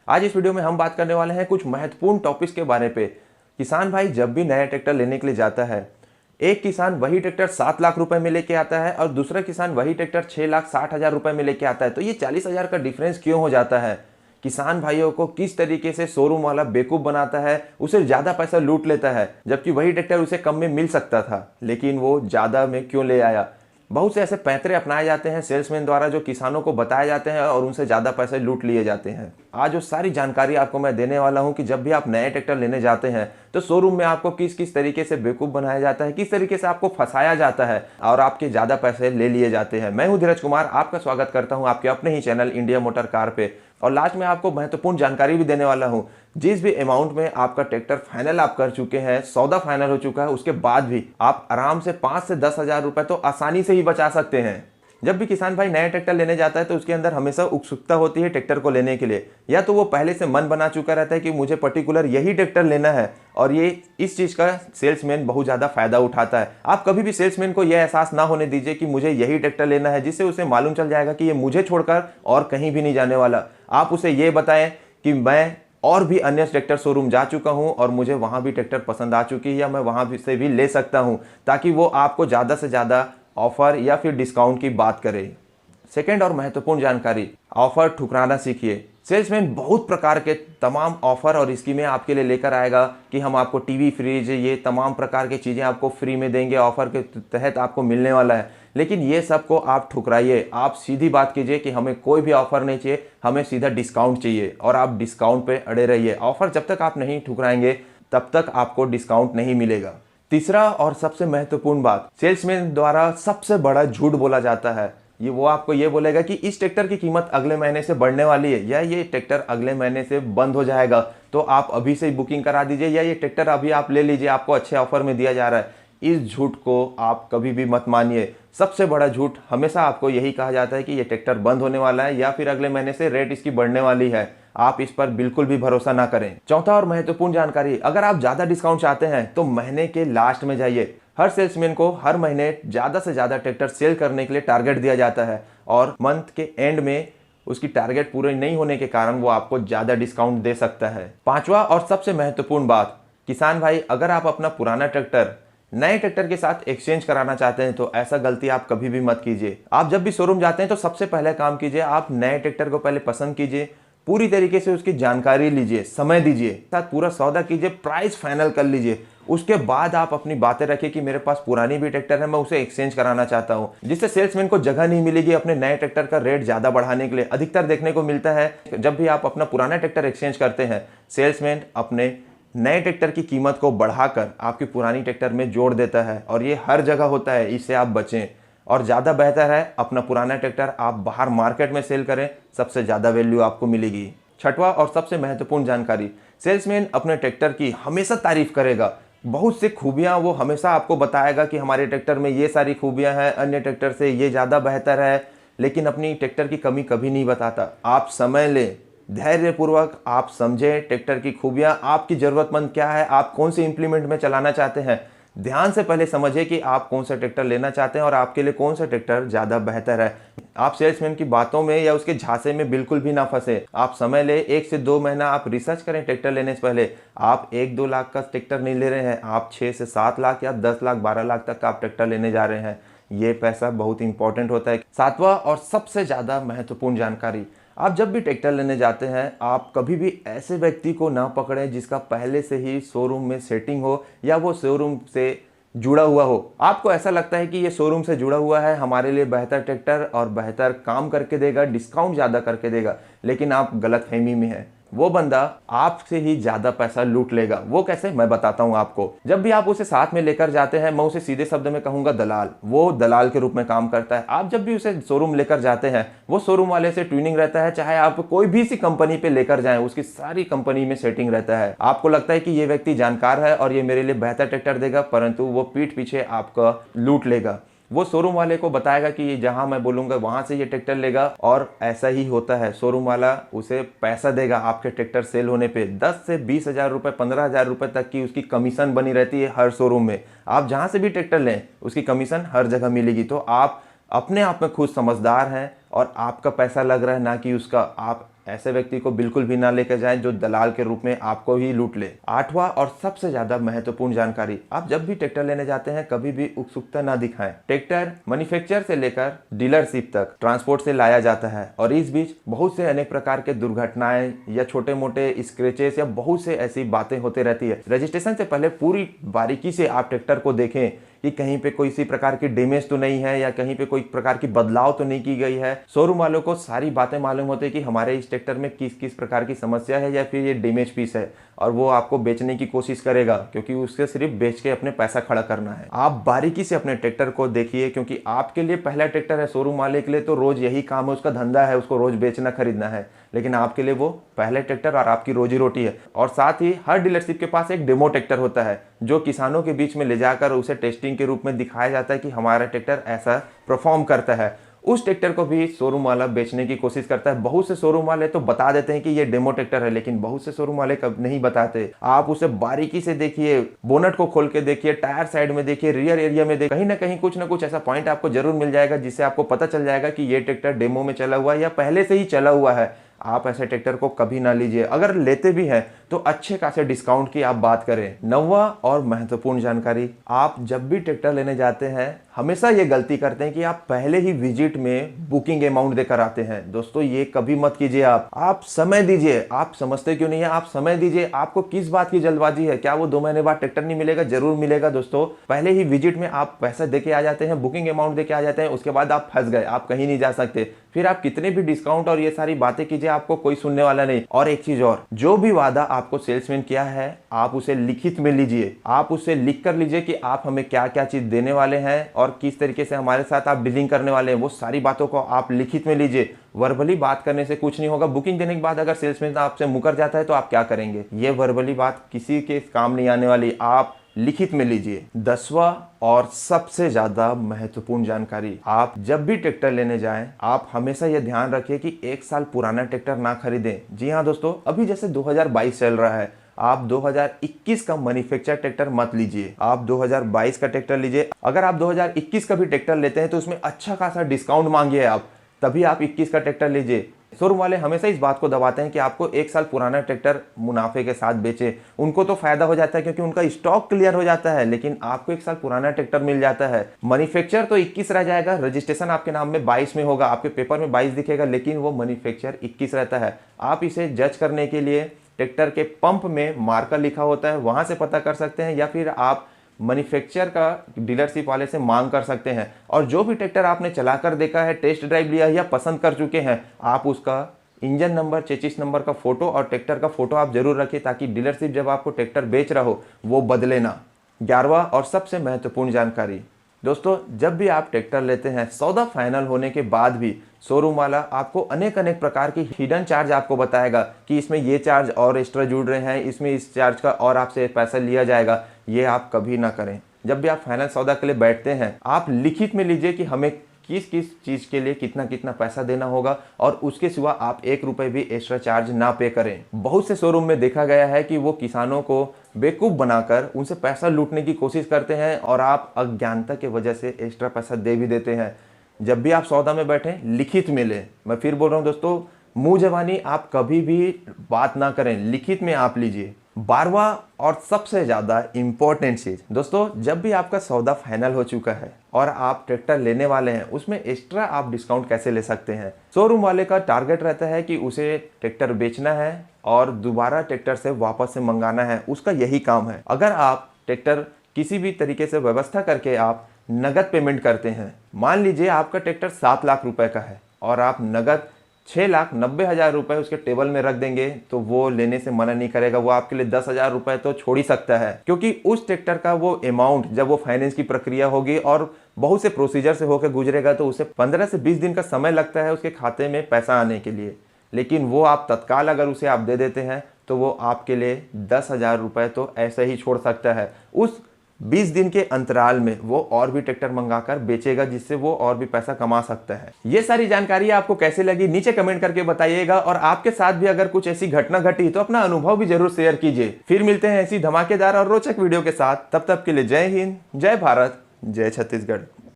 आज इस वीडियो में हम बात करने वाले हैं कुछ महत्वपूर्ण टॉपिक्स के बारे पे। किसान भाई जब भी नया ट्रैक्टर लेने के लिए जाता है, एक किसान वही ट्रैक्टर 7 लाख रुपए में लेके आता है और दूसरा किसान वही ट्रैक्टर 6,60,000 रुपए में लेके आता है। तो ये 40,000 का डिफरेंस क्यों हो जाता है? किसान भाइयों को किस तरीके से शोरूम वाला बेवकूफ बनाता है, उसे ज्यादा पैसा लूट लेता है, जबकि वही ट्रैक्टर उसे कम में मिल सकता था, लेकिन वो ज्यादा में क्यों ले आया? बहुत से ऐसे पैंतरे अपनाए जाते हैं सेल्समैन द्वारा जो किसानों को बताए जाते हैं और उनसे ज़्यादा पैसे लूट लिए जाते हैं। आज वो सारी जानकारी आपको मैं देने वाला हूं कि जब भी आप नए ट्रैक्टर लेने जाते हैं तो शोरूम में आपको किस किस तरीके से बेवकूफ़ बनाया जाता है, किस तरीके से आपको फंसाया जाता है और आपके ज़्यादा पैसे ले लिए जाते हैं। मैं हूं धीरज कुमार, आपका स्वागत करता हूं आपके अपने ही चैनल इंडिया मोटर कार पे। और लास्ट में आपको महत्वपूर्ण जानकारी भी देने वाला हूं। जिस भी अमाउंट में आपका ट्रैक्टर फाइनल आप कर चुके हैं, सौदा फाइनल हो चुका है, उसके बाद भी आप आराम से 5 से 10,000 रुपए तो आसानी से ही बचा सकते हैं। जब भी किसान भाई नया ट्रैक्टर लेने जाता है तो उसके अंदर हमेशा उत्सुकता होती है ट्रैक्टर को लेने के लिए, या तो वो पहले से मन बना चुका रहता है कि मुझे पर्टिकुलर यही ट्रैक्टर लेना है, और ये इस चीज़ का सेल्समैन बहुत ज़्यादा फायदा उठाता है। आप कभी भी सेल्समैन को यह एहसास ना होने दीजिए कि मुझे यही ट्रैक्टर लेना है, जिससे उसे मालूम चल जाएगा कि ये मुझे छोड़कर और कहीं भी नहीं जाने वाला। आप उसे ये बताएं कि मैं और भी अन्य ट्रैक्टर शोरूम जा चुका हूं और मुझे वहां भी ट्रैक्टर पसंद आ चुकी है, या मैं वहां भी से भी ले सकता हूं, ताकि वो आपको ज़्यादा से ज़्यादा ऑफर या फिर डिस्काउंट की बात करें। सेकेंड और महत्वपूर्ण जानकारी, ऑफर ठुकराना सीखिए। सेल्समैन बहुत प्रकार के तमाम ऑफर और स्कीमें आपके लिए लेकर आएगा कि हम आपको टीवी, फ्रिज, ये तमाम प्रकार की चीज़ें आपको फ्री में देंगे, ऑफर के तहत आपको मिलने वाला है। लेकिन ये सब को आप ठुकराइए। आप सीधी बात कीजिए कि हमें कोई भी ऑफर नहीं चाहिए, हमें सीधा डिस्काउंट चाहिए, और आप डिस्काउंट पे अड़े रहिए। ऑफर जब तक आप नहीं ठुकराएंगे तब तक आपको डिस्काउंट नहीं मिलेगा। तीसरा और सबसे महत्वपूर्ण बात, सेल्समैन द्वारा सबसे बड़ा झूठ बोला जाता है। वो आपको ये बोलेगा कि इस ट्रैक्टर की कीमत अगले महीने से बढ़ने वाली है, या ये ट्रैक्टर अगले महीने से बंद हो जाएगा, तो आप अभी से ही बुकिंग करा दीजिए, या ये ट्रैक्टर अभी आप ले लीजिए, आपको अच्छे ऑफर में दिया जा रहा है। इस झूठ को आप कभी भी मत मानिए। सबसे बड़ा झूठ हमेशा आपको यही कहा जाता है कि ये ट्रैक्टर बंद होने वाला है, या फिर अगले महीने से रेट इसकी बढ़ने वाली है। आप इस पर बिल्कुल भी भरोसा ना करें। चौथा और महत्वपूर्ण जानकारी, अगर आप ज्यादा डिस्काउंट चाहते हैं तो महीने के लास्ट में जाइए। हर सेल्समैन को हर महीने ज्यादा से ज्यादा ट्रैक्टर सेल करने के लिए टारगेट दिया जाता है, और मंथ के एंड में उसकी टारगेट पूरे नहीं होने के कारण वो आपको ज्यादा डिस्काउंट दे सकता है। पांचवा और सबसे महत्वपूर्ण बात, किसान भाई अगर आप अपना पुराना ट्रैक्टर नए ट्रैक्टर के साथ एक्सचेंज कराना चाहते हैं तो ऐसा गलती आप कभी भी मत कीजिए। आप जब भी शोरूम जाते हैं तो सबसे पहले काम कीजिए, आप नए ट्रैक्टर को पहले पसंद कीजिए, पूरी तरीके से उसकी जानकारी लीजिए, समय दीजिए, साथ पूरा सौदा कीजिए, प्राइस फाइनल कर लीजिए। उसके बाद आप अपनी बातें रखिए कि मेरे पास पुरानी भी ट्रैक्टर है, मैं उसे एक्सचेंज कराना चाहता हूं, जिससे सेल्समैन को जगह नहीं मिलेगी अपने नए ट्रैक्टर का रेट ज्यादा बढ़ाने के लिए। अधिकतर देखने को मिलता है जब भी आप अपना पुराना ट्रैक्टर एक्सचेंज करते हैं, सेल्समैन अपने नए ट्रैक्टर की कीमत को बढ़ाकर आपकी पुरानी ट्रैक्टर में जोड़ देता है, और ये हर जगह होता है। इससे आप बचें, और ज़्यादा बेहतर है अपना पुराना ट्रैक्टर आप बाहर मार्केट में सेल करें, सबसे ज़्यादा वैल्यू आपको मिलेगी। छठवां और सबसे महत्वपूर्ण जानकारी, सेल्समैन अपने ट्रैक्टर की हमेशा तारीफ करेगा। बहुत सी खूबियां वो हमेशा आपको बताएगा कि हमारे ट्रैक्टर में ये सारी खूबियां हैं, अन्य ट्रैक्टर से ये ज़्यादा बेहतर है, लेकिन अपनी ट्रैक्टर की कमी कभी नहीं बताता। आप समय लें, धैर्यपूर्वक आप समझें ट्रैक्टर की खूबियां, आपकी ज़रूरतमंद क्या है, आप कौन से इंप्लीमेंट में चलाना चाहते हैं। ध्यान से पहले समझिए कि आप कौन सा ट्रैक्टर लेना चाहते हैं और आपके लिए कौन सा ट्रैक्टर ज़्यादा बेहतर है। आप सेल्समैन की बातों में या उसके झांसे में बिल्कुल भी ना फंसे। आप समय ले, 1 से 2 महीना आप रिसर्च करें ट्रैक्टर लेने से पहले। आप 1-2 लाख का ट्रैक्टर नहीं ले रहे हैं, आप 6 से 7 लाख या 10 लाख 12 लाख तक का आप ट्रैक्टर लेने जा रहे हैं। ये पैसा बहुत इंपॉर्टेंट होता है। सातवां और सबसे ज़्यादा महत्वपूर्ण जानकारी, आप जब भी ट्रैक्टर लेने जाते हैं आप कभी भी ऐसे व्यक्ति को ना पकड़ें जिसका पहले से ही शोरूम में सेटिंग हो, या वो शोरूम से जुड़ा हुआ हो। आपको ऐसा लगता है कि ये शोरूम से जुड़ा हुआ है, हमारे लिए बेहतर ट्रैक्टर और बेहतर काम करके देगा, डिस्काउंट ज़्यादा करके देगा, लेकिन आप गलतफहमी में हैं। वो बंदा आपसे ही ज़्यादा पैसा लूट लेगा। वो कैसे, मैं बताता हूँ आपको। जब भी आप उसे साथ में लेकर जाते हैं, मैं उसे सीधे शब्द में कहूँगा दलाल, वो दलाल के रूप में काम करता है। आप जब भी उसे शोरूम लेकर जाते हैं, वो शोरूम वाले से ट्यूनिंग रहता है, चाहे आप कोई भी सी कंपनी पे लेकर जाएं, उसकी सारी कंपनी में सेटिंग रहता है। आपको लगता है कि ये व्यक्ति जानकार है और ये मेरे लिए बेहतर ट्रैक्टर देगा, परंतु वो पीठ पीछे आपका लूट लेगा। वो शोरूम वाले को बताएगा कि जहां मैं बोलूंगा वहां से ये ट्रैक्टर लेगा, और ऐसा ही होता है। शोरूम वाला उसे पैसा देगा आपके ट्रैक्टर सेल होने पे। 10 से 20,000 रुपये, 15,000 रुपये तक की उसकी कमीशन बनी रहती है हर शोरूम में। आप जहां से भी ट्रैक्टर लें उसकी कमीशन हर जगह मिलेगी। तो आप अपने आप में खुद समझदार हैं और आपका पैसा लग रहा है, ना कि उसका। आप ऐसे व्यक्ति को बिल्कुल भी ना लेकर जाएं जो दलाल के रूप में आपको ही लूट ले। आठवां और सबसे ज्यादा महत्वपूर्ण जानकारी, आप जब भी ट्रैक्टर लेने जाते हैं कभी भी उत्सुकता ना दिखाएं। ट्रैक्टर मैन्युफैक्चरर से लेकर डीलरशिप तक ट्रांसपोर्ट से लाया जाता है और इस बीच बहुत से अनेक प्रकार के दुर्घटनाएं या छोटे मोटे स्क्रैचेस या बहुत से ऐसी बातें होते रहती है। रजिस्ट्रेशन से पहले पूरी बारीकी से आप ट्रैक्टर को देखें कि कहीं पे कोई सी प्रकार की डैमेज तो नहीं है या कहीं पे कोई प्रकार की बदलाव तो नहीं की गई है। शोरूम वालों को सारी बातें मालूम होती है कि हमारे इस ट्रैक्टर में किस किस प्रकार की समस्या है या फिर ये डैमेज पीस है, और वो आपको बेचने की कोशिश करेगा क्योंकि उसके सिर्फ बेच के अपने पैसा खड़ा करना है। आप बारीकी से अपने ट्रैक्टर को देखिए क्योंकि आपके लिए पहला ट्रैक्टर है। शोरूम वाले के लिए तो रोज यही काम है, उसका धंधा है, उसको रोज बेचना खरीदना है, लेकिन आपके लिए वो पहले ट्रैक्टर और आपकी रोजी रोटी है। और साथ ही हर डीलरशिप के पास एक डेमो ट्रैक्टर होता है जो किसानों के बीच में ले जाकर उसे टेस्टिंग के रूप में दिखाया जाता है कि हमारा ट्रैक्टर ऐसा परफॉर्म करता है। उस ट्रैक्टर को भी शोरूम वाला बेचने की कोशिश करता है। बहुत से शोरूम वाले तो बता देते हैं कि ये डेमो ट्रैक्टर है, लेकिन बहुत से शोरूम वाले कब नहीं बताते। आप उसे बारीकी से देखिए, बोनट को खोल के देखिए, टायर साइड में देखिए, रियर एरिया में देखिए, कहीं ना कहीं कुछ ना कुछ ऐसा पॉइंट आपको जरूर मिल जाएगा जिससे आपको पता चल जाएगा कि ये ट्रैक्टर डेमो में चला हुआ है या पहले से ही चला हुआ है। आप ऐसे ट्रैक्टर को कभी ना लीजिए। अगर लेते भी हैं तो अच्छे खासे डिस्काउंट की आप बात करें। नौवां और महत्वपूर्ण जानकारी, आप जब भी ट्रैक्टर लेने जाते हैं हमेशा ये गलती करते हैं कि आप पहले ही विजिट में बुकिंग अमाउंट देकर आते हैं। दोस्तों ये कभी मत कीजिए। आप समय दीजिए। आप समझते क्यों नहीं है? आप समय दीजिए। आपको किस बात की जल्दबाजी है? क्या वो 2 महीने बाद ट्रैक्टर नहीं मिलेगा? जरूर मिलेगा दोस्तों। पहले ही विजिट में आप पैसा देके आ जाते हैं, बुकिंग अमाउंट देके आ जाते हैं, उसके बाद आप फंस गए, आप कहीं नहीं जा सकते। फिर आप कितने भी डिस्काउंट और ये सारी बातें कीजिए, आपको कोई सुनने वाला नहीं। और एक चीज और, जो भी वादा आपको सेल्समैन किया है आप उसे लिखित में लीजिए। आप उसे लिख कर लीजिए कि आप हमें क्या क्या चीज देने वाले हैं और किस तरीके से हमारे साथ आप डीलिंग करने वाले हैं। वो सारी बातों को आप लिखित में लीजिए। वर्बली बात करने से कुछ नहीं होगा। बुकिंग देने के बाद अगर सेल्समैन आपसे मुकर जाता है तो आप क्या करेंगे? ये वर्बली बात किसी के काम नहीं आने वाली। आप लिखित में लीजिए। 10वां और सबसे ज्यादा महत्वपूर्ण जानकारी, आप जब भी ट्रैक्टर लेने जाएं आप हमेशा यह ध्यान रखिए कि 1 साल पुराना ट्रैक्टर ना खरीदें। जी हाँ दोस्तों, अभी जैसे 2022 चल रहा है, आप 2021 का मैन्युफैक्चर ट्रैक्टर मत लीजिए। आप 2022 का ट्रैक्टर लीजिए। अगर आप 2021 का भी ट्रैक्टर लेते हैं तो उसमें अच्छा खासा डिस्काउंट मांगिए आप, तभी आप 21 का ट्रैक्टर लीजिए। शोरूम वाले हमेशा इस बात को दबाते हैं कि आपको 1 साल पुराना ट्रैक्टर मुनाफे के साथ बेचे। उनको तो फायदा हो जाता है क्योंकि उनका स्टॉक क्लियर हो जाता है, लेकिन आपको 1 साल पुराना ट्रैक्टर मिल जाता है। मैन्युफैक्चर तो 21 रह जाएगा, रजिस्ट्रेशन आपके नाम में 22 में होगा, आपके पेपर में 22 दिखेगा, लेकिन वो मैन्युफैक्चर 21 रहता है। आप इसे जज करने के लिए ट्रैक्टर के पंप में मार्कर लिखा होता है, वहां से पता कर सकते हैं, या फिर आप मैन्युफैक्चर का डीलरशिप वाले से मांग कर सकते हैं। और जो भी ट्रैक्टर आपने चलाकर देखा है, टेस्ट ड्राइव लिया है या पसंद कर चुके हैं, आप उसका इंजन नंबर, चेसिस नंबर का फोटो और ट्रैक्टर का फोटो आप जरूर रखिए ताकि डीलरशिप जब आपको ट्रैक्टर बेच रहा हो वो बदले ना। 11वां और सबसे महत्वपूर्ण जानकारी, दोस्तों जब भी आप ट्रैक्टर लेते हैं सौदा फाइनल होने के बाद भी शोरूम वाला आपको अनेक प्रकार की हिडन चार्ज आपको बताएगा कि इसमें ये चार्ज और एक्स्ट्रा जुड़ रहे हैं, इसमें इस चार्ज का और आपसे पैसा लिया जाएगा। ये आप कभी ना करें। जब भी आप फाइनल सौदा के लिए बैठते हैं आप लिखित में लीजिए कि हमें किस किस चीज के लिए कितना कितना पैसा देना होगा और उसके सिवा आप 1 रुपए भी एक्स्ट्रा चार्ज ना पे करें। बहुत से शोरूम में देखा गया है कि वो किसानों को बेवकूफ बनाकर उनसे पैसा लूटने की कोशिश करते हैं और आप अज्ञानता की वजह से एक्स्ट्रा पैसा दे भी देते हैं। जब भी आप सौदा में बैठे लिखित में लें। मैं फिर बोल रहा हूं दोस्तों, मुंह जबानी आप कभी भी बात ना करें, लिखित में आप लीजिए। 12वां और सबसे ज्यादा इंपॉर्टेंट चीज, दोस्तों जब भी आपका सौदा फाइनल हो चुका है और आप ट्रैक्टर लेने वाले हैं उसमें एक्स्ट्रा आप डिस्काउंट कैसे ले सकते हैं। शोरूम वाले का टारगेट रहता है कि उसे ट्रैक्टर बेचना है और दोबारा ट्रैक्टर से वापस से मंगाना है, उसका यही काम है। अगर आप ट्रैक्टर किसी भी तरीके से व्यवस्था करके आप नगद पेमेंट करते हैं, मान लीजिए आपका ट्रैक्टर 7 लाख रुपए का है और आप नगद 6,90,000 रुपए उसके टेबल में रख देंगे तो वो लेने से मना नहीं करेगा। वो आपके लिए 10,000 रुपए तो छोड़ ही सकता है, क्योंकि उस ट्रैक्टर का वो अमाउंट जब वो फाइनेंस की प्रक्रिया होगी और बहुत से प्रोसीजर से होकर गुजरेगा तो उसे 15 से 20 दिन का समय लगता है उसके खाते में पैसा आने के लिए। लेकिन वो आप तत्काल अगर उसे आप दे देते हैं तो वो आपके लिए 10,000 रुपए तो ऐसे ही छोड़ सकता है। उस 20 दिन के अंतराल में वो और भी ट्रैक्टर मंगाकर बेचेगा जिससे वो और भी पैसा कमा सकता है। ये सारी जानकारी आपको कैसे लगी नीचे कमेंट करके बताइएगा और आपके साथ भी अगर कुछ ऐसी घटना घटी तो अपना अनुभव भी जरूर शेयर कीजिए। फिर मिलते हैं ऐसी धमाकेदार और रोचक वीडियो के साथ। तब तक के लिए जय हिंद, जय भारत, जय छत्तीसगढ़।